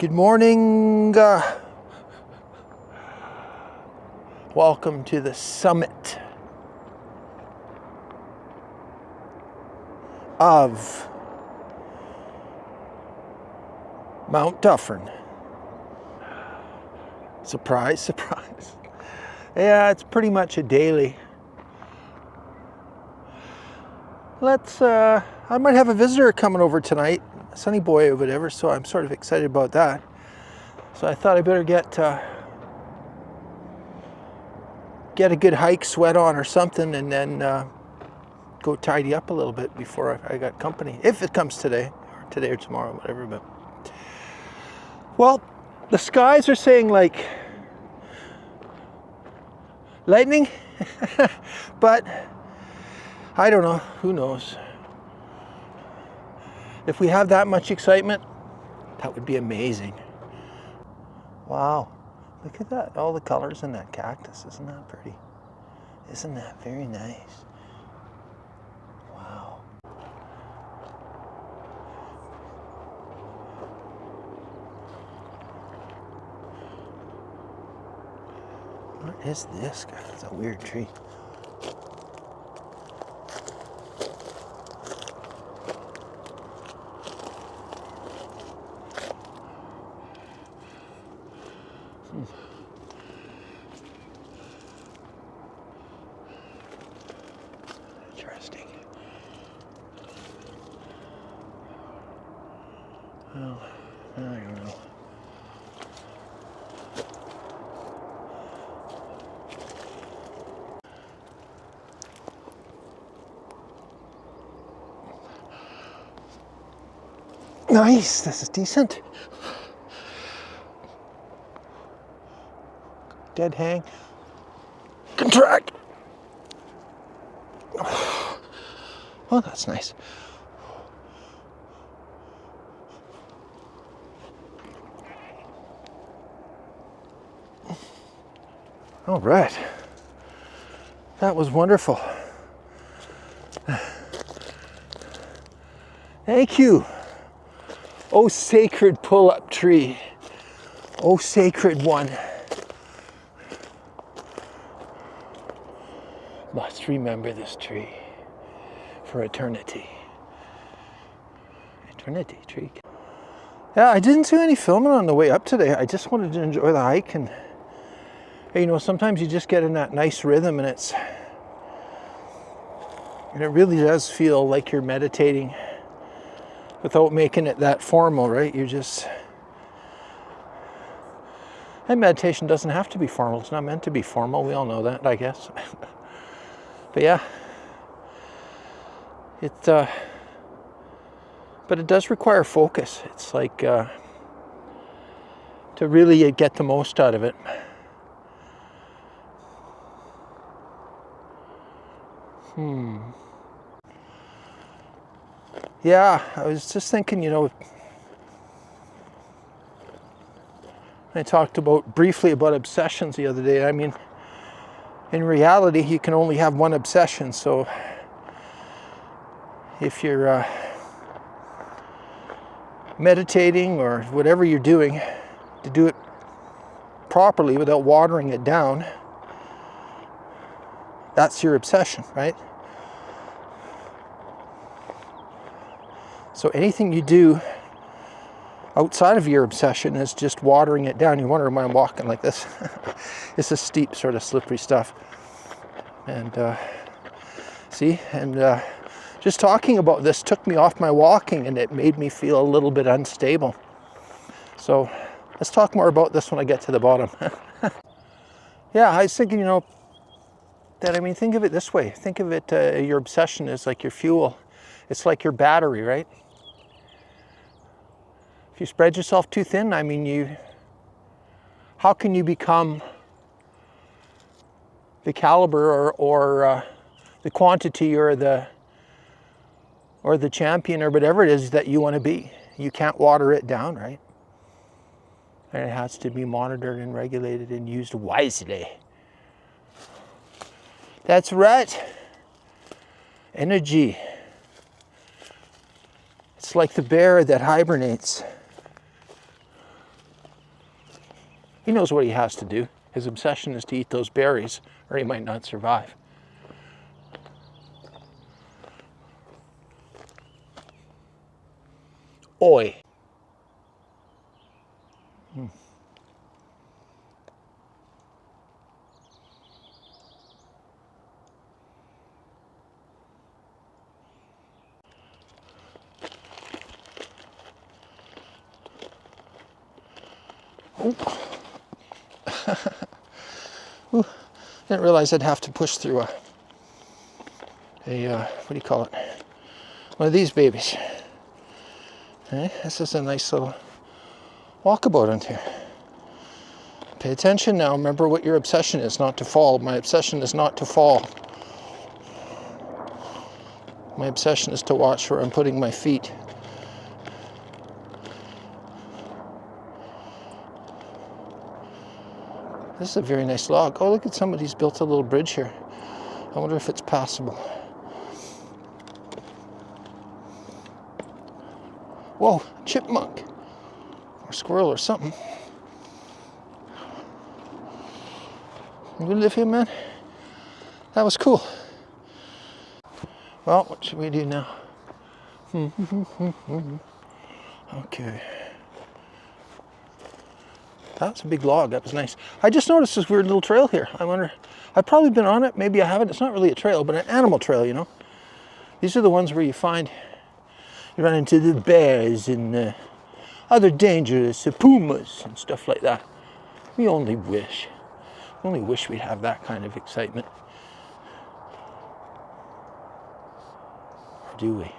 Good morning. Welcome to the summit of Mount Dufferin. Surprise, surprise. Yeah, it's pretty much a daily. I might have a visitor coming over tonight, Sunny boy or whatever, so I'm sort of excited about that. So I thought I better get a good hike sweat on or something, and then go tidy up a little bit before I got company, if it comes today or tomorrow, whatever. But well, the skies are saying like lightning, but I don't know, who knows. If we have that much excitement, that would be amazing. Wow, look at that, all the colors in that cactus. Isn't that pretty? Isn't that very nice? Wow. What is this guy? It's a weird tree. Interesting. Well, I don't know. Nice, this is decent. Dead hang. Contract. Oh, that's nice. All right. That was wonderful. Thank you. Oh, sacred pull-up tree. Oh, sacred one. Must remember this tree for eternity. Eternity tree. Yeah, I didn't do any filming on the way up today. I just wanted to enjoy the hike, and you know, sometimes you just get in that nice rhythm, and it really does feel like you're meditating without making it that formal, right? And meditation doesn't have to be formal. It's not meant to be formal. We all know that, I guess. But yeah, but it does require focus. It's like to really get the most out of it. Yeah, I was just thinking, you know, I talked briefly about obsessions the other day. I mean, in reality, you can only have one obsession. So if you're meditating or whatever you're doing, to do it properly without watering it down, that's your obsession, right? So anything you do outside of your obsession is just watering it down. You wonder why I'm walking like this. It's a steep, sort of slippery stuff. And just talking about this took me off my walking, and it made me feel a little bit unstable. So let's talk more about this when I get to the bottom. Yeah, I was thinking, you know, think of it this way. Think of it, your obsession is like your fuel. It's like your battery, right? If you spread yourself too thin, I mean, how can you become the caliber or the quantity or the champion or whatever it is that you want to be? You can't water it down, right? And it has to be monitored and regulated and used wisely. That's right. Energy. It's like the bear that hibernates. He knows what he has to do. His obsession is to eat those berries, or he might not survive. Oi. Oh. Ooh, didn't realize I'd have to push through a what do you call it? One of these babies. Okay, this is a nice little walkabout into here. Pay attention now. Remember what your obsession is, not to fall. My obsession is not to fall. My obsession is to watch where I'm putting my feet. This is a very nice log. Oh, look at somebody's built a little bridge here. I wonder if it's passable. Whoa, chipmunk. Or squirrel or something. You gonna live here, man? That was cool. Well, what should we do now? Okay. That's a big log. That was nice. I just noticed this weird little trail here. I wonder, I've probably been on it. Maybe I haven't. It's not really a trail, but an animal trail, you know. These are the ones where you run into the bears and other dangerous pumas and stuff like that. We only wish we'd have that kind of excitement. Or do we?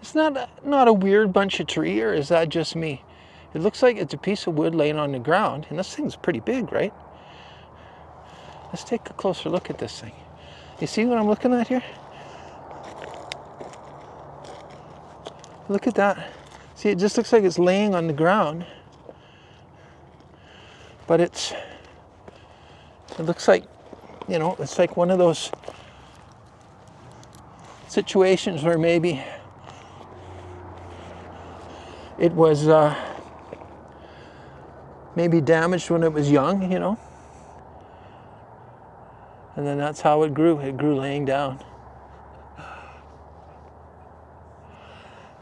It's not a weird bunch of tree, or is that just me? It looks like it's a piece of wood laying on the ground, and this thing's pretty big, right? Let's take a closer look at this thing. You see what I'm looking at here? Look at that. See, it just looks like it's laying on the ground. But it looks like, you know, it's like one of those situations where maybe it was maybe damaged when it was young, you know? And then that's how it grew. It grew laying down.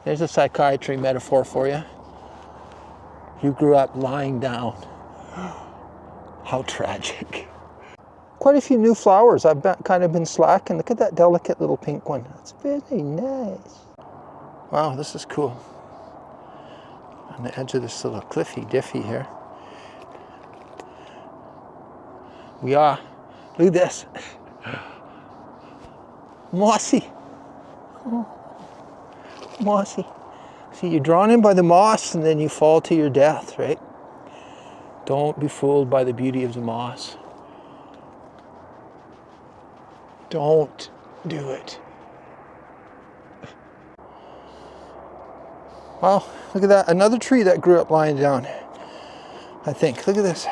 There's a psychiatry metaphor for you. You grew up lying down. How tragic. Quite a few new flowers. I've kind of been slacking. Look at that delicate little pink one. That's very nice. Wow, this is cool. On the edge of this little cliffy diffy here. We are. Look at this. Mossy. Oh, mossy. See, you're drawn in by the moss and then you fall to your death, right? Don't be fooled by the beauty of the moss. Don't do it. Wow, look at that. Another tree that grew up lying down, I think. Look at this.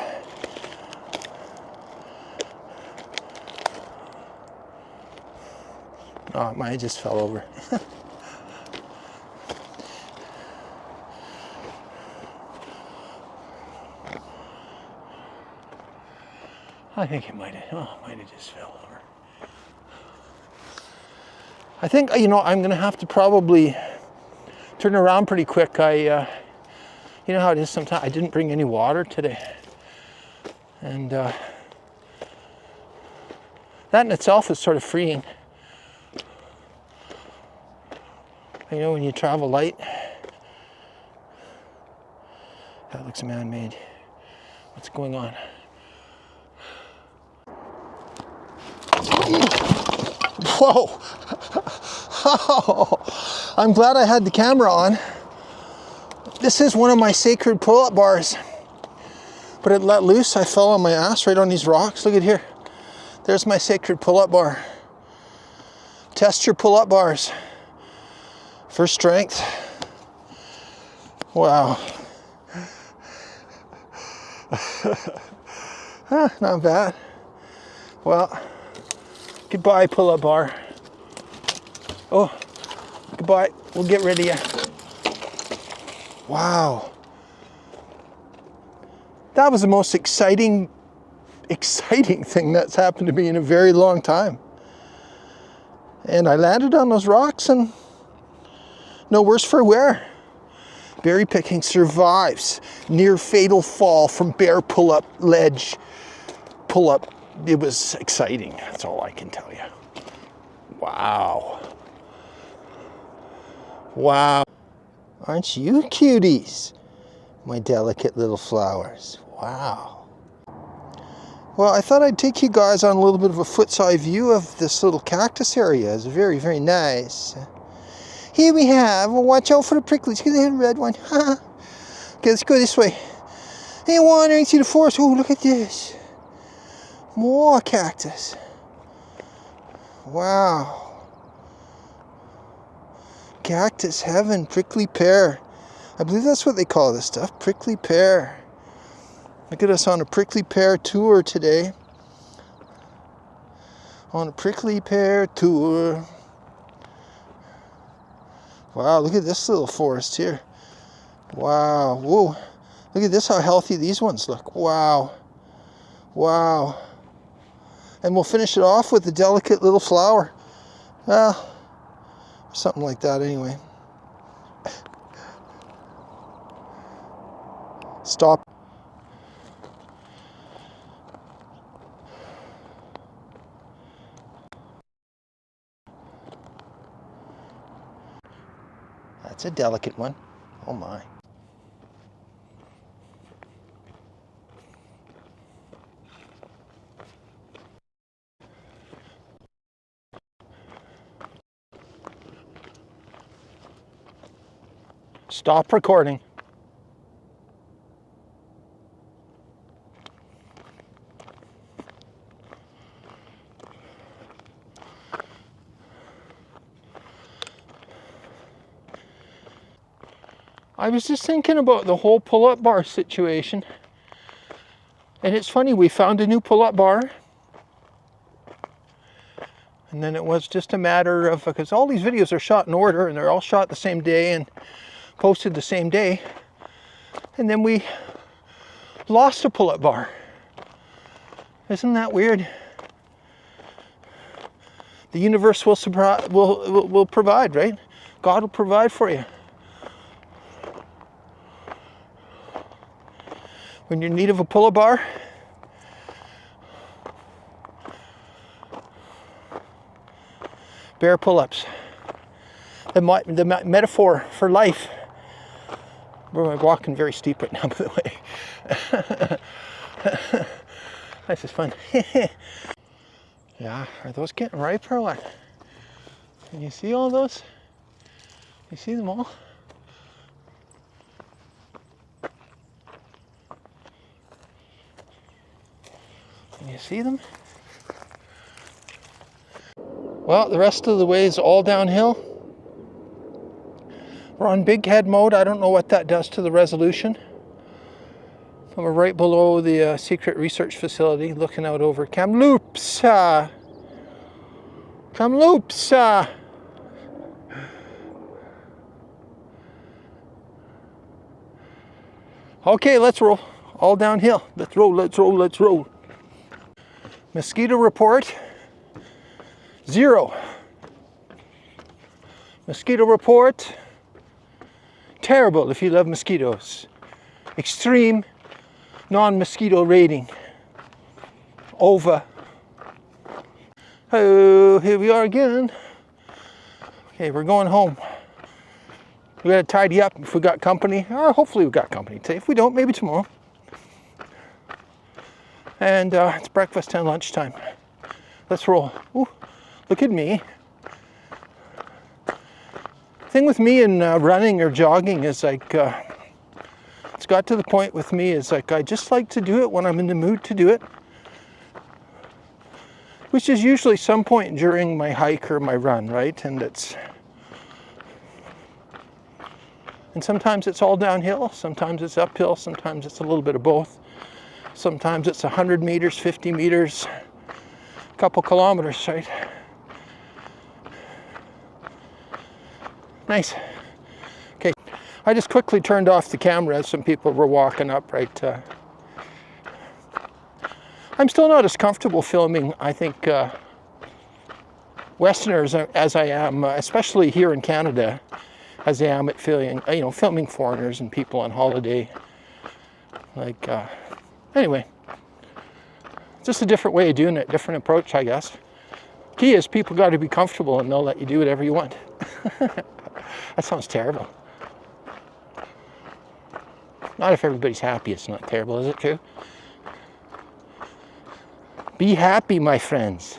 Oh, mine just fell over. I think it might have just fell over. I think, you know, I'm going to have to probably turn around pretty quick. You know how it is sometimes. I didn't bring any water today. And that in itself is sort of freeing. You know, when you travel light, that looks man-made. What's going on? Whoa! Oh, I'm glad I had the camera on. This is one of my sacred pull-up bars. But it let loose, I fell on my ass right on these rocks. Look at here. There's my sacred pull-up bar. Test your pull-up bars for strength. Wow. Not bad. Well, goodbye, pull-up bar. Oh, goodbye. We'll get rid of you. Wow. That was the most exciting thing that's happened to me in a very long time. And I landed on those rocks and no worse for wear. Berry picking survives near fatal fall from bear pull-up ledge. Pull-up, it was exciting. That's all I can tell you. Wow. Wow. Aren't you cuties? My delicate little flowers. Wow. Well, I thought I'd take you guys on a little bit of a foot's-eye view of this little cactus area. It's very, very nice. Here we have, well, watch out for the pricklies. Look at the red one. Okay, let's go this way. Hey, wandering through the forest. Oh, look at this. More cactus. Wow. Cactus heaven, prickly pear. I believe that's what they call this stuff, prickly pear. Look at us on a prickly pear tour today. On a prickly pear tour. Wow, look at this little forest here. Wow, whoa. Look at this, how healthy these ones look. Wow. Wow. And we'll finish it off with a delicate little flower. Well, something like that anyway. Stop. That's a delicate one. Oh my. Stop recording. I was just thinking about the whole pull-up bar situation. And it's funny, we found a new pull-up bar. And then it was just a matter of, because all these videos are shot in order and they're all shot the same day and posted the same day. And then we lost a pull-up bar. Isn't that weird? The universe will provide, right? God will provide for you. When you're in need of a pull-up bar, bear pull-ups. The metaphor for life. We're walking very steep right now, by the way. This is fun. Yeah, are those getting ripe or what? Can you see all those? You see them all? Can you see them? Well, the rest of the way is all downhill. We're on big head mode. I don't know what that does to the resolution. We're right below the secret research facility, looking out over Kamloops. Kamloops. Okay, let's roll. All downhill. Let's roll, let's roll, let's roll. Mosquito report, 0. Mosquito report, terrible if you love mosquitoes. Extreme non-mosquito rating, over. Oh, here we are again. Okay, we're going home. We gotta tidy up if we got company, or hopefully we got company today. If we don't, maybe tomorrow. And it's breakfast and lunchtime. Let's roll. Ooh, look at me. Thing with me in running or jogging is like, it's got to the point with me is like, I just like to do it when I'm in the mood to do it. Which is usually some point during my hike or my run, right? And sometimes it's all downhill, sometimes it's uphill, sometimes it's a little bit of both. Sometimes it's 100 meters, 50 meters, a couple kilometers, right? Nice. Okay, I just quickly turned off the camera as some people were walking up, right? I'm still not as comfortable filming, I think, Westerners as I am, especially here in Canada, as I am at filming foreigners and people on holiday. Like, anyway, just a different way of doing it, different approach, I guess. Key is people got to be comfortable and they'll let you do whatever you want. That sounds terrible. Not if everybody's happy, it's not terrible, is it true? Be happy, my friends.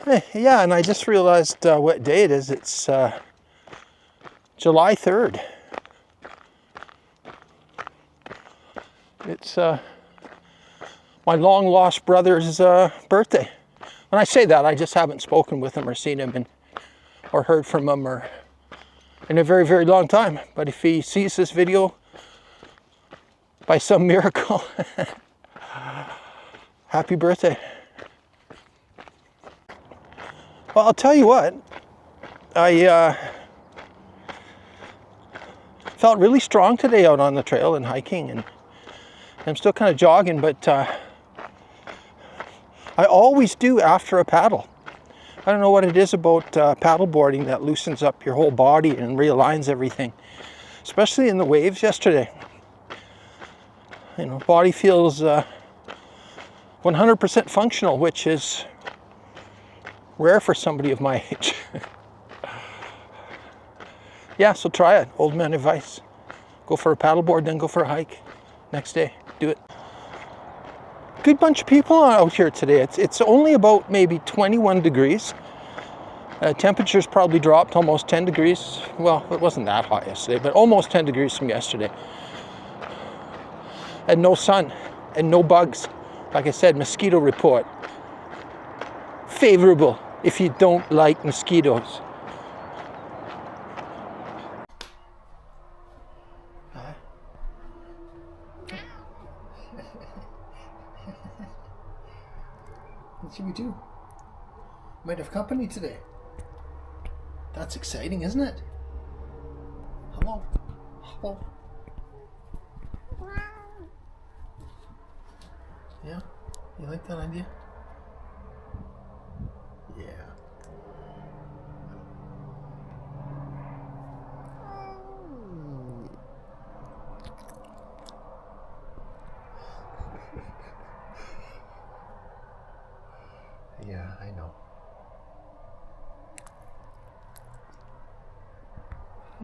Hey, yeah, and I just realized what day it is. It's July 3rd. It's my long-lost brother's birthday. When I say that, I just haven't spoken with him or seen him or heard from him in a very, very long time. But if he sees this video by some miracle, happy birthday. Well, I'll tell you what, I felt really strong today out on the trail and hiking, and I'm still kind of jogging, but I always do after a paddle. I don't know what it is about paddle boarding that loosens up your whole body and realigns everything, especially in the waves yesterday. You know, body feels 100% functional, which is rare for somebody of my age. Yeah, so try it. Old man advice. Go for a paddleboard, then go for a hike. Next day, do it. Good bunch of people out here today. It's only about maybe 21 degrees. Temperature's probably dropped almost 10 degrees. Well, it wasn't that hot yesterday, but almost 10 degrees from yesterday. And no sun, and no bugs. Like I said, mosquito report. Favorable if you don't like mosquitoes. What should we do? Might have company today. That's exciting, isn't it? Hello? Hello? Yeah? You like that idea? Yeah.